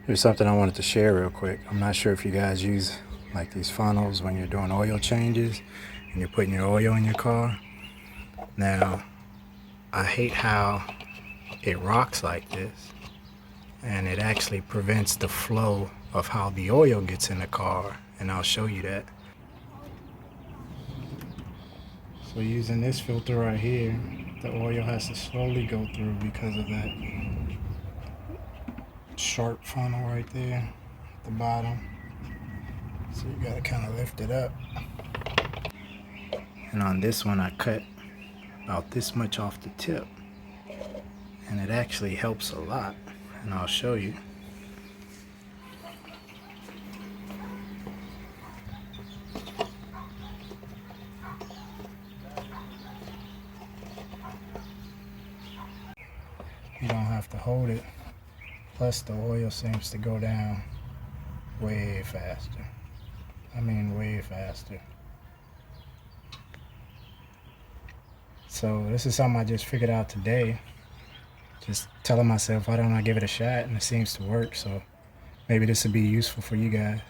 Here's something I wanted to share real quick. I'm not sure if you guys use like these funnels when you're doing oil changes and you're putting your oil in your car. Now, I hate how it rocks like this, and it actually prevents the flow of how the oil gets in the car, and I'll show you that. So using this filter right here, the oil has to slowly go through because of that sharp funnel right there at the bottom. So you gotta kind of lift it up. And on this one, I cut about this much off the tip, and it actually helps a lot, and I'll show you. You don't have to hold it. Plus the oil seems to go down way faster. I mean way faster. So this is something I just figured out today. Just telling myself, why don't I give it a shot? And it seems to work. So maybe this would be useful for you guys.